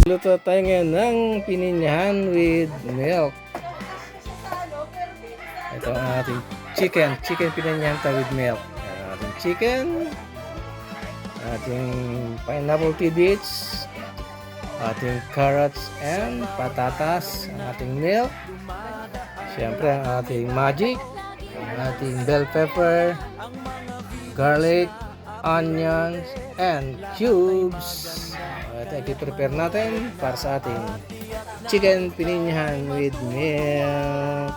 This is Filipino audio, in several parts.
Luto tayo ngayon ng pininyahan with milk. Ito ang ating chicken pininyahan tayo with milk. Ang ating chicken, ating pineapple tidbits, ating carrots and patatas, ang ating milk, siyempre ang ating magic, ang ating bell pepper, garlic, onions, and cubes. Ito i-prepare natin para sa ating chicken pininyahan with milk.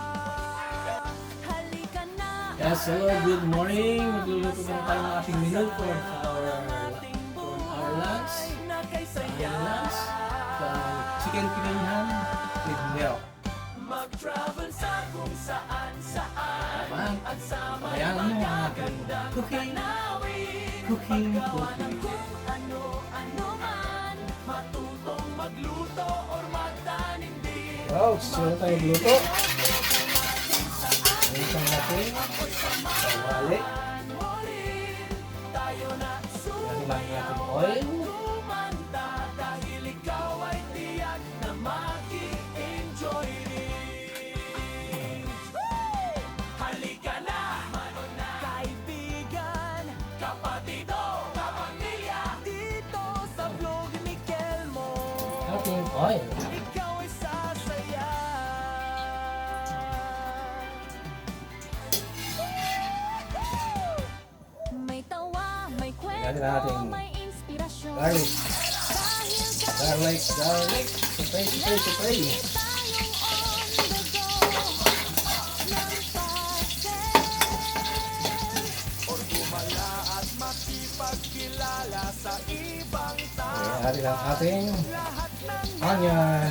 Yes, hello, good morning. Magluluto na tayo ng ating menu for our lunch. Chicken pininyahan with milk. Mag-travel sa kung saan saan. Ayan mo ang ating cooking. Matutong magluto or magtanim din. Wow, gusto na tayo magluto. Ayun natin. Sawali. Yan lang natin oil. Dahil ikaw ay tiyak na maki-enjoy rin. Halika na, kaibigan, kapatido, kapamilya, dito sa vlog ni Kelmo. Ating oil. Ikaw ay sasaya. May tawa, may kwento, may inspirasyon. Garlic. Sapay. Hari lang ating onion.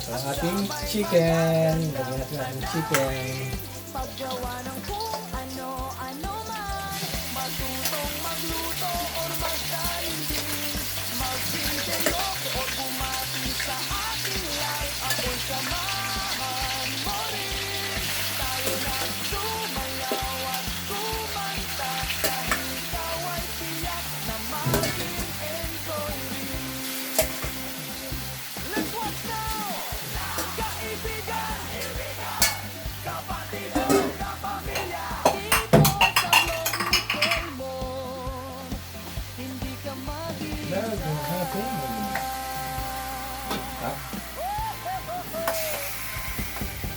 Ang ating chicken. Lagyan natin ang chicken. Paggawa ng kung ano-ano man, matutong magluto or magkain din, magsindelok o bumati sa ating live, ako'y samahan mo rin. Tayo na sumayaw at kumanta, dahil ikaw ay tiyak na mag-enjoy rin. Let's watch now! Kaibigan, kapatido, kapamilya, dito sa vlog ni Kelmo, hindi ka mag-iisa.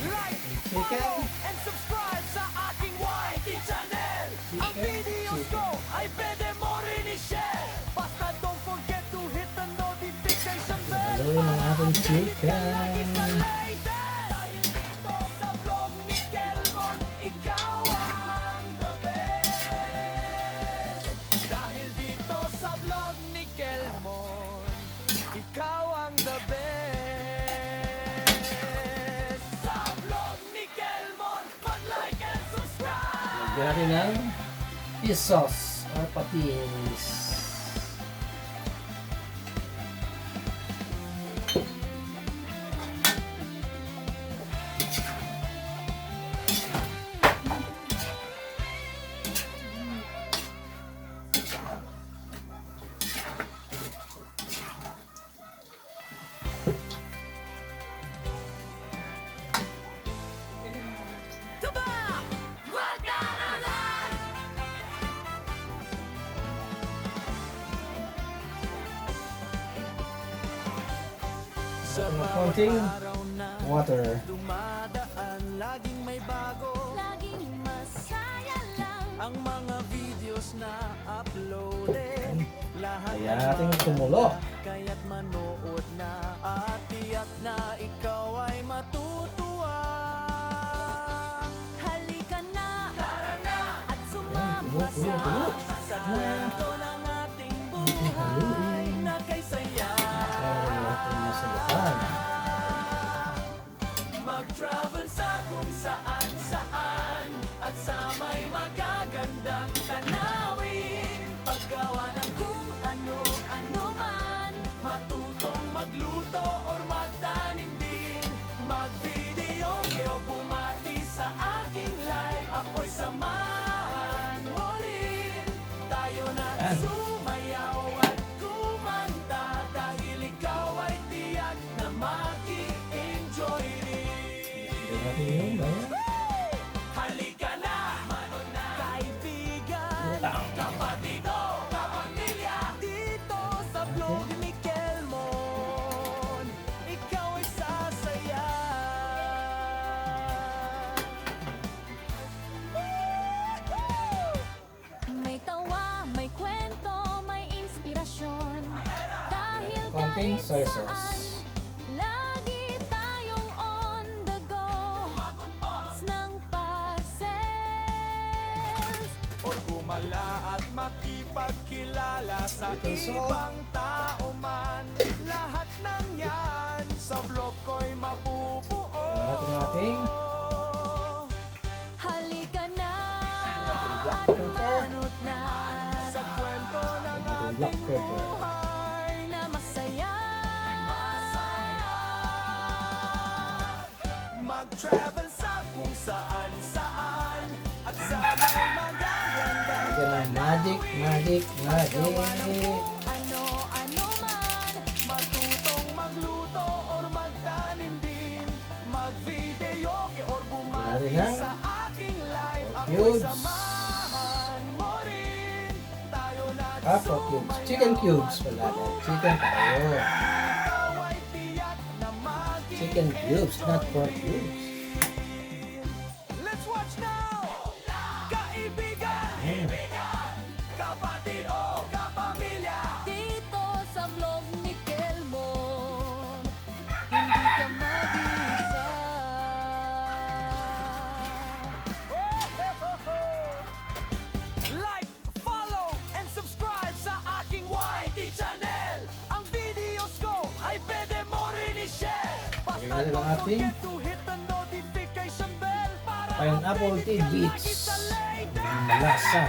Like, follow, and subscribe sa aking YT channel. Ang videos ko ay pwede mo rin i-share. Basta don't forget to hit the notification bell. Hello, mga ating chicken. Ikaw ang the best. Sa vlog ni Kelmon, mag-like and subscribe. Lagyan natin ng fish sauce or patis. Konting water. Dumadaan, laging may bago, Laging masaya lang. ang mga videos na uploaded. Lahat Ayan natin tumulo. kaya't manood na at tiyak na ikaw ay matutuwa. Halika na, Tara na at sumama sa sa kwento ng ating buhay na kay saya. Mag-travel sa kung saan saan at sa may magagandang tanawin. Yan. sumayaw at kumanta dahil ikaw ay tiyak na mag-i-enjoy rin. Bigyan natin yun. Ayan. Halika na, kaibigan, Utang. kapatido, kapamilya, dito sa vlog ni Kelmon, ikaw ay sasaya. May tawa, may kwento, may inspirasyon. Dahil Konting kahit soy saan, sauce. lagi tayong on the go. Ng pa-sales. O gumala at makipagkilala sa Little salt. ibang tao man. Lahat ng yan sa vlog ko'y mabubuo. Natin natin. Halika na Black at pepper. manot na Sa kwento ng Black ating pepper. buhay. na masaya. Mag-travel sa kung saan-saan at sa may magaganda. Lagyan ng magic, magic, magic. Ano-ano man, Matutong magluto or magtanim din. Mag-video or Lari bumati na. sa aking live. Ako'y Cubes. samahan mo rin. Tayo na Apo cubes. Chicken cubes pala. Chicken tayo. ikaw ay tiyak na Chicken cubes, not pork cubes. Let's watch now! Kaibigan, kapatid o kapamilya. dito sa vlog ni Kelmon, hindi ka mag-isa. Like, follow, and subscribe sa aking YT channel. Ang videos ko ay pwede mo rin i-share. Basta Lagyan natin ang don't ating forget to hit the notification bell para Pineapple tea updated ka beets. lagi sa latest. Malasa.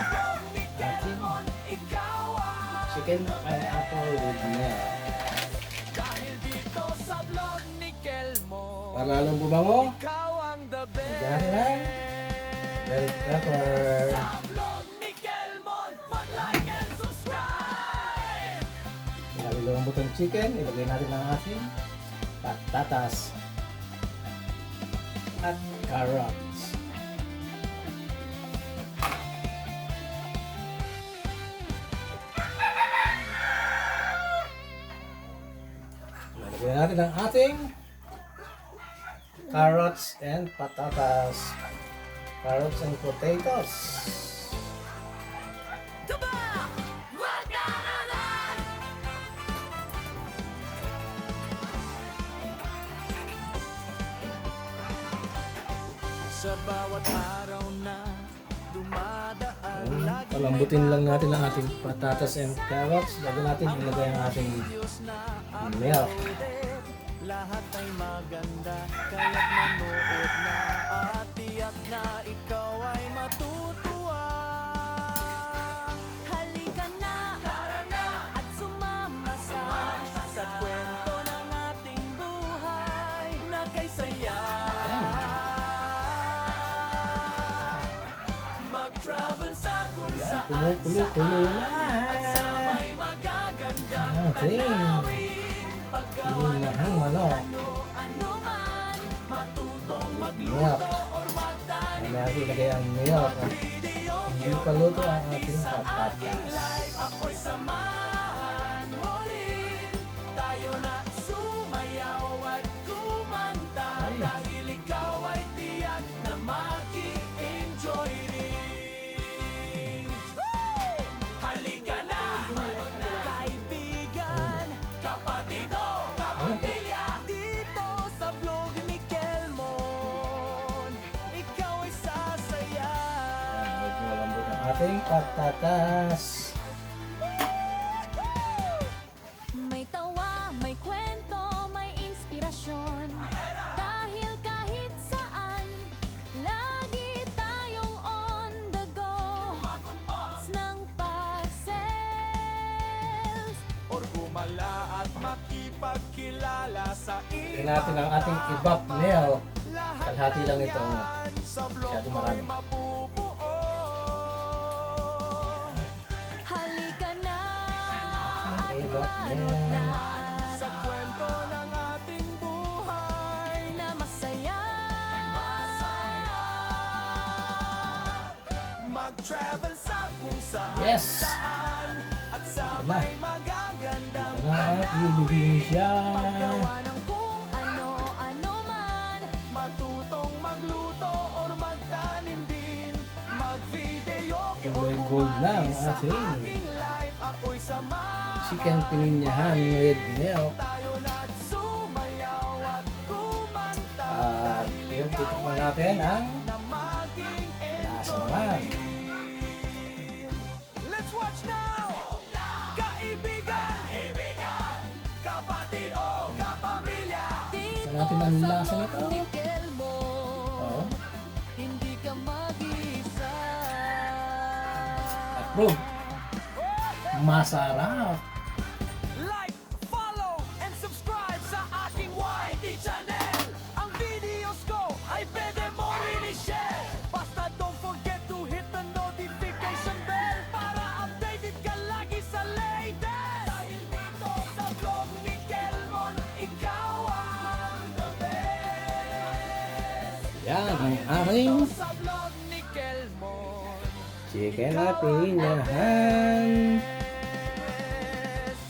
Vlog ni Ating Kelmon, ikaw ang chicken pineapple with milk. dahil dito sa vlog ni Kelmon. Para lalong bumango, Ikaw ang the best. lagyan natin ng bell pepper. Sa vlog ni Kelmon, mag-like and subscribe. Ilalagay ang butong chicken, ilagay natin ang ating patatas at carrots. Ilalagay natin ang ating carrots and patatas. Carrots and potatoes. Diba? Wag na naman! Sa bawat araw na dumadaan, lagi Palambutin lang natin ang ating patatas and carrots. Lagyan natin ilagay ang ating Diyos na milk. uploaded. Lahat ay maganda, kaya't manood na at tiyak na ikaw ay matutuwa. Halika na at sumama sa Kwento ng ating buhay na kay saya. Mag-travel sa kung saan Kulo-kulo-kulo na. may magaganda. Okay. Inahang manok. ano man. Matutong Milk. or magtanim. Ang natin ilagay ang milk. Hindi pa luto ang ating patatas. Ako'y samahan mo rin. Tayo na sumayaw at kumanta. Ay. Dahil ikaw ay tiyak na mag-i-enjoy rin. Halika na, kaibigan, kapatid o kapamilya. Dito sa vlog ni Kelmon, ikaw ay sasaya. Medyo malambot ang ating patatas. May tawa, may kwento, may inspirasyon. Dahil kahit saan, lagi tayong on the go. Ng pa-sales. Or gumala at makipagkilala sa Tingnan natin ang ating ibap milk. Kalahati lang ito. sa vlog Masyado ko'y marami. mabubuo. got them. Sa kwento ng ating buhay Na masaya. Mag-travel sa kung saan Yes! at sa Wala. may magagandang At ibigin siya. Gawa ng kung ano-ano man. matutong magluto or magtanim din. Mag-video Kulay gold na ang ating life. Ako'y sama chicken pininyahan with milk. tayo na't sumayaw at kumanta. At yun, titikman natin ang Na maging lasa naman. Let's watch now! Kaibigan, kapatid o kapamilya. Dito natin ang sa lasa nito. Lord Nickel mo. Oo. Hindi ka mag-isa. Approve. Masarap. Like, follow, and subscribe sa aking YT channel. Ang videos ko ay pwede mo rin i-share. Basta don't forget to hit the notification bell para updated ka lagi sa latest. Dahil dito sa vlog ni Kelmon, ikaw ang the best. Yan ang aking Sa vlog ni Kelmon. chicken at pininyahan.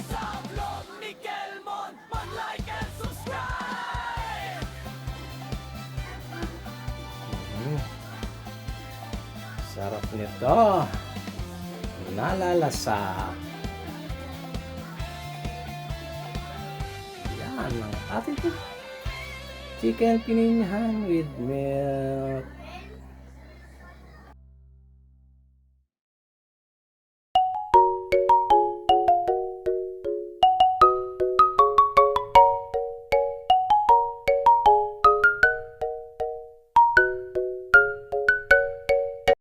Sa vlog ni Kelmon, mag-like and subscribe! Sarap nito. Nalalasa. Yan ang ating chicken pininyahan with milk.